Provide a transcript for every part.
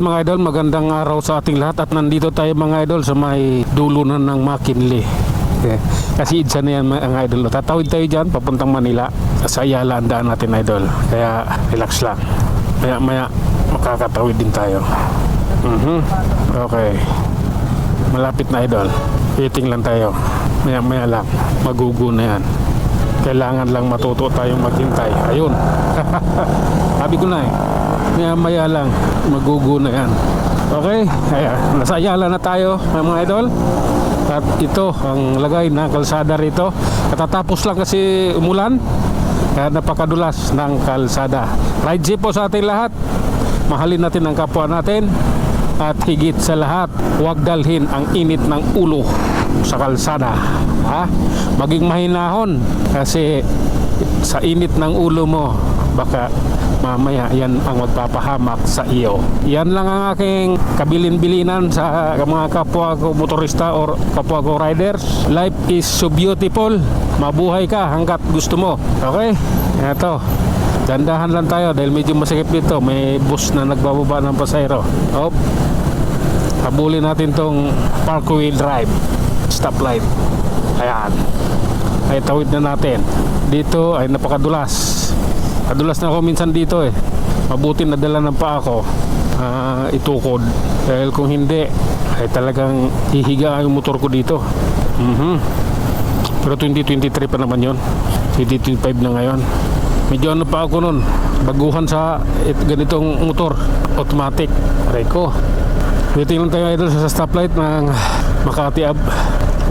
mga idol, magandang araw sa ating lahat. At nandito tayo mga idol sa may dulo na ng McKinley. Kasi idsa na yan mga idol. Tatawid tayo dyan papuntang Manila. Sa Ayala ang daan natin idol. Kaya relax lang. Maya makakatawid din tayo. Okay, malapit na idol. Waiting lang tayo. Maya lang, magugo na yan. Kailangan lang matuto tayong maghintay. Ayun. Sabi ko na maya lang, magugo na yan. Okay, kaya nasa Ayala na tayo mga idol. At ito ang lagay na kalsada rito. Katatapos lang kasi umulan, kaya napakadulas ng kalsada. Ride safe po sa ating lahat. Mahalin natin ang kapwa natin. At higit sa lahat, huwag dalhin ang init ng ulo sa kalsada. Maging mahinahon, kasi sa init ng ulo mo, baka mamaya yan ang magpapahamak sa iyo. Yan lang ang aking kabilin-bilinan sa mga kapwa ko motorista or kapwa ko riders. Life is so beautiful. Mabuhay ka hanggat gusto mo. Okay? Ito, dandahan lang tayo dahil medyo masikip dito. May bus na nagbababa ng pasahero. Habulin natin tong Parkway Drive stoplight. Ayan, ay tawid na natin. Dito ay napakadulas. Kadulas na ako minsan dito Mabuti na dala ng paa ko itukod, dahil kung hindi ay talagang hihiga yung motor ko dito. Pero 2023 pa naman yon, 2025 na ngayon. Medyo ano pa ako nun, baguhan sa ganitong motor, automatic. Aray ko, waiting lang tayo idol sa stoplight ng Makati Ave.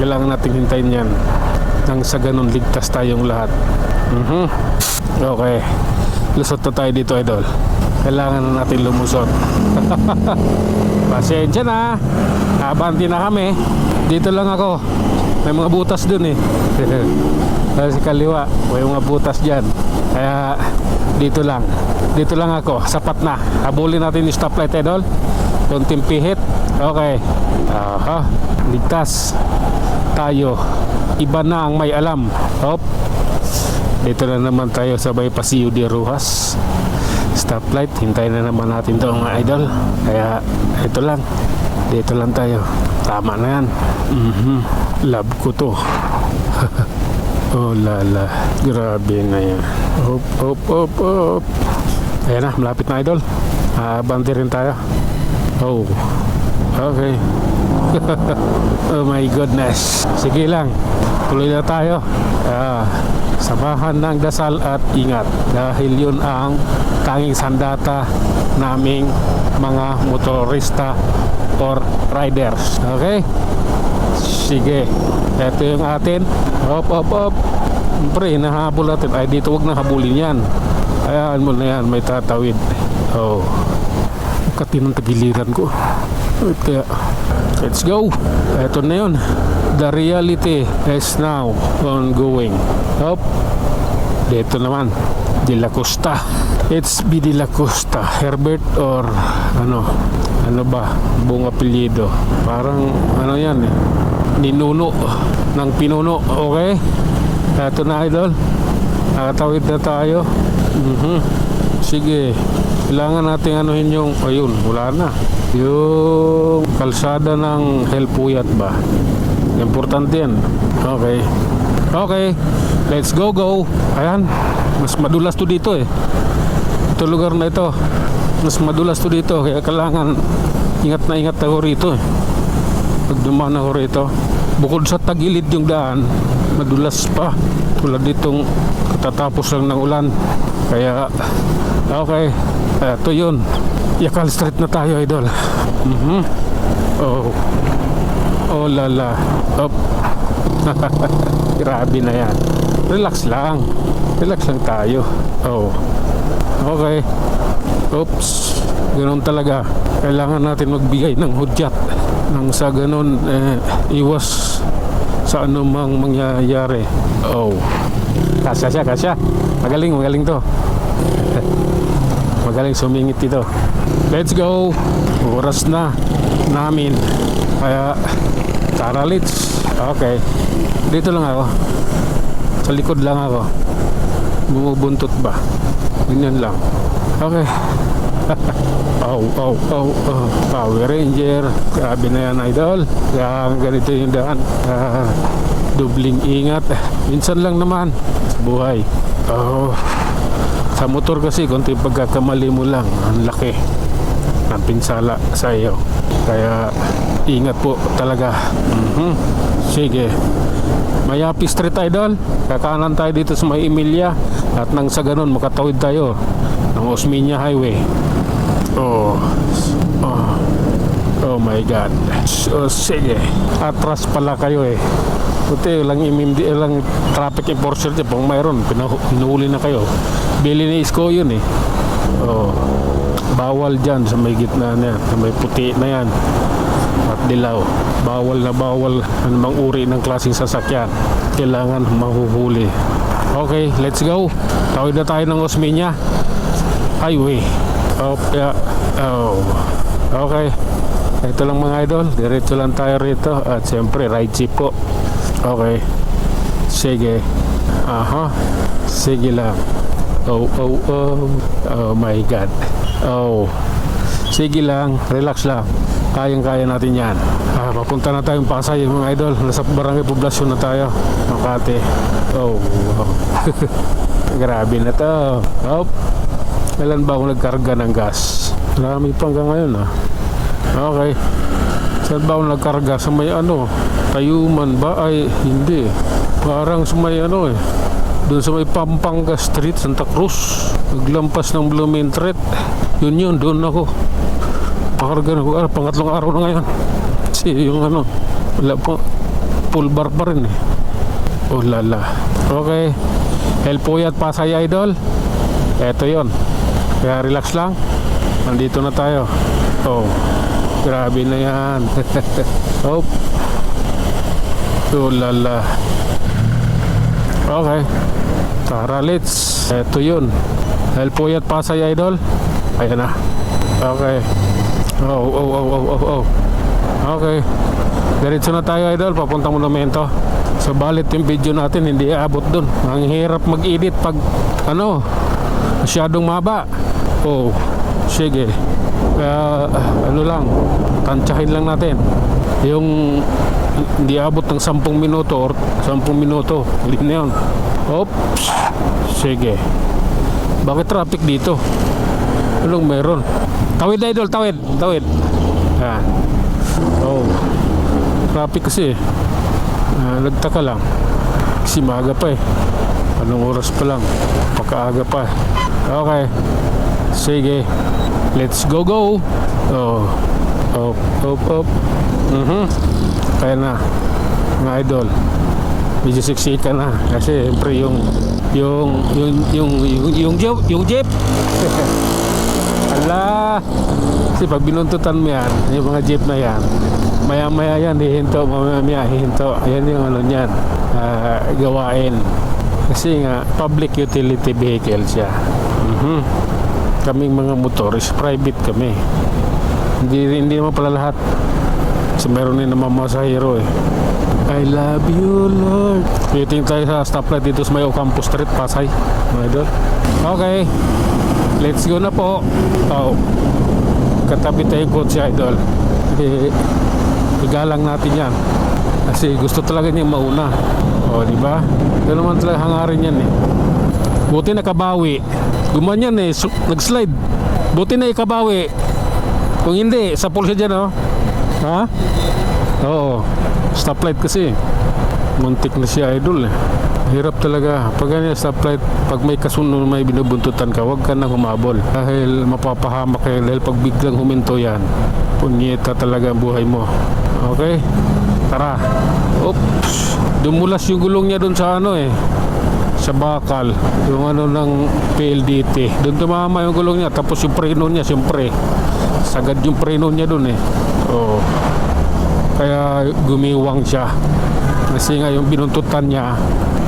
Kailangan natin hintayin yan nang sa ganun ligtas tayong lahat. Okay, lusot na tayo dito idol. Kailangan na natin lumusot. Pasensya na, abanti na kami. Dito lang ako, may mga butas dun sa kaliwa may mga butas dyan, kaya dito lang ako, sapat na. Habulin natin yung stoplight idol. Konting pihit. Okay, ligtas tayo. Iba na ang may alam. Dito na naman tayo sa may Paseo de Rojas stoplight. Hintayin na naman natin ito mga idol. Kaya ito lang, dito lang tayo. Tama na yan. Love ko to. Oh lala, grabe na yan. Hop. Ayan na, malapit na idol. Banti rin tayo. Okay. Oh my goodness. Sige lang, tuloy na tayo. Samahan ng dasal at ingat, dahil yun ang tanging sandata naming mga motorista or riders. Okay? Sige, ito yung atin. Hop. Siyempre, hinahabol natin. Ay, dito wag na habulin yan. Ayan mo na yan, may tatawid. Katinang tagiliran ko. Kaya, let's go. Ito na yun. The reality is now ongoing. Dito naman, De La Costa. It's B. De La Costa. Herbert or ano ba? Buong apelyido. Parang ano yan ninuno ng pinuno. Okay? Ito na idol. Nakatawid na tayo. Sige. Kailangan natin anuhin yung, ayun, wala na. Yung kalsada ng Helpuyat ba? Importante yan. Okay, let's go. Ayan, mas madulas to dito Ito lugar na ito, mas madulas to dito. Kaya kailangan ingat na ingat ako rito pag dumaan ako rito. Bukod sa tagilid yung daan, madulas pa. Tulad ditong katatapos lang ng ulan. Kaya okay, ito yun. Yakal Street na tayo idol. Oh lala. Grabe na yan. Relax lang tayo. Okay. Oops. Ganun talaga. Kailangan natin magbigay ng hudyat nang sa ganun iwas sa anumang mangyayari. Kasya. Magaling to. Magaling sumingit dito. Let's go. Oras na namin. Kaya tara, let's. Okay. Dito lang ako. Sa likod lang ako. Bumubuntot ba? Ganyan lang. Okay. Power Ranger. Grabe na yan, idol. Kaya ganito yung daan. Dubling ingat. Minsan lang naman sa buhay. Sa motor kasi konti pagkakamali mo lang, ang laki ng pinsala sa iyo. Kaya ingat po talaga. Sige. Mayapi Street, idol. Kakanan tayo dito sa May Emilia. At nang sa ganun makatawid tayo ng Osmeña Highway. Oh my God. Sige. Atras pala kayo eh. Buti lang lang traffic enforcer dyan. Kung mayroon, pinuhuli na kayo. Bili ni Isko yun eh. Bawal dyan sa may gitna na yan, sa may puti na yan at dilaw. Bawal na bawal anumang uri ng klaseng sasakyan. Kailangan mahuhuli. Okay, let's go. Tawid na tayo ng Osmeña Highway. Okay. Ito lang mga idol. Diretso lang tayo rito. At siyempre ride jeep po. Okay. Sige. Sige lang. Oh my God. Sige lang. Relax lang. Kayang-kaya natin yan. Papunta na tayong Pasay mga idol. Nasa Barangay Poblasyon na tayo. Makati. Grabe na to. Kailan ba ako nagkarga ng gas? Marami pa hanggang ngayon Okay. Saan ba ako nagkarga? Sa may Tayuman ba? Ay hindi. Parang sa may doon sa may Pampanga Street, Santa Cruz. Naglampas ng Blumentritt. Yun, doon ako. Pakarga na ako. Pangatlong araw na ngayon. Kasi yung wala pa. Full bar pa rin eh. Lala. Okay. El Puyat, Pasay, idol. Eto yon. Kaya relax lang. Nandito na tayo. Grabe na yan. Lala. Okay. Tara, let's. Eto yun. El Puyat, Pasay, idol. Ayan na. Okay. Okay. Diretso na tayo, idol. Papuntang monumento. Balit yung video natin hindi aabot dun. Ang hirap mag-edit pag masyadong mahaba. Sige. Lang, tansyahin lang natin. Yung hindi abot ng 10 minuto or 10 minuto. Hindi na yun. Sige. Bakit traffic dito? Anong meron? Tawid, idol, tawid. Yan. Traffic kasi. Nagtaka lang. Kasi maaga pa eh. Anong oras pa lang? Pagkaaga pa. Okay. Sige. Let's go. Kaya na mga idol. Medyo siksika na kasi siyempre yung jeep. Ala. Kasi pag binuntutan mo yan, yung mga jeep na yan, maya yan hihinto, mamaya hihinto. Ayan yung niyan, gawain. Kasi nga public utility vehicle siya. Kaming mga motoris, private kami. Hindi naman pala lahat. Kasi meron din naman masahero eh. I love you, Lord. Waiting tayo sa stoplight dito sa may Ocampo Street, Pasay. Okay. Let's go na po. Katabi tayo yung kotse, idol. Igalang natin yan. Kasi gusto talaga niya mauna. Diba? Ito naman talaga hangarin yan eh. Buti nakabawi. Gumanyan eh, nag-slide. Buti na ikabawi. Kung hindi, sa pulsa dyan stoplight kasi. Muntik na siya, idol eh. Hirap talaga. Pag ganyan stoplight, pag may kasunod may binubuntutan ka, huwag ka nang humabol. Dahil mapapahamak kayo. Dahil pag biglang huminto yan, punyeta talaga ang buhay mo. Okay? Tara. Oops. Dumulas yung gulong niya dun sa sa bakal. Yung ng PLDT. Dun tumama yung gulong niya. Tapos yung preno niya, siyempre. Sagad yung preno niya dun eh. Kaya gumiwang siya. Kasi nga yung binuntutan niya,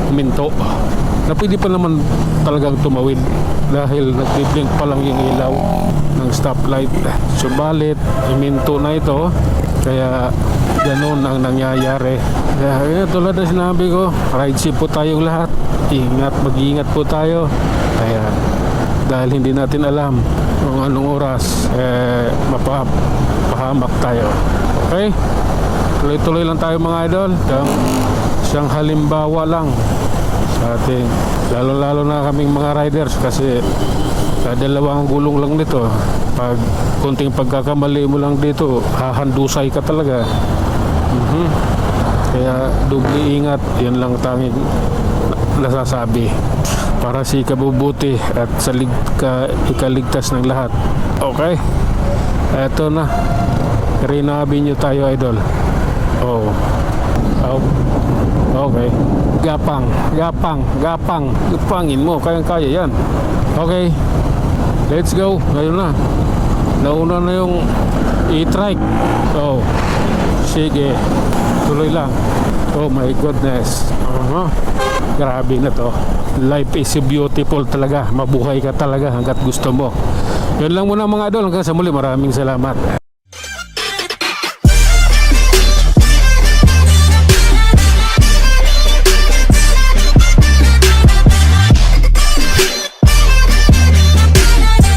huminto. Na pwede pa naman talagang tumawid. Dahil nagbiblink pa lang yung ilaw ng stoplight. Subalit, huminto na ito. Kaya ganun ang nangyayari. Kaya tulad na sinabi ko, ride safe po tayong lahat. Mag-iingat po tayo. Ayan. dahil hindi natin alam kung anong oras mapahamak tayo. Okay? Tuloy-tuloy lang tayo mga idol. Siyang halimbawa lang sa ating, lalo-lalo na kaming mga riders, kasi dalawang gulong lang nito. Pag kunting pagkakamali mo lang dito, hahandusay ka talaga. Kaya doble ingat, yan lang tanging nasasabi para si ikabubuti at sa ikaligtas ng lahat. Okay, eto na, rinabi nyo tayo idol. Okay, gapangin mo, kaya yan. Okay, let's go. Ngayon na, nauna na yung e-trike. Sige, tuloy lang. Oh my goodness. Grabe na to. Life is beautiful talaga. Mabuhay ka talaga hanggat gusto mo. Yun lang muna mga idol. Hanggang sa muli, maraming salamat.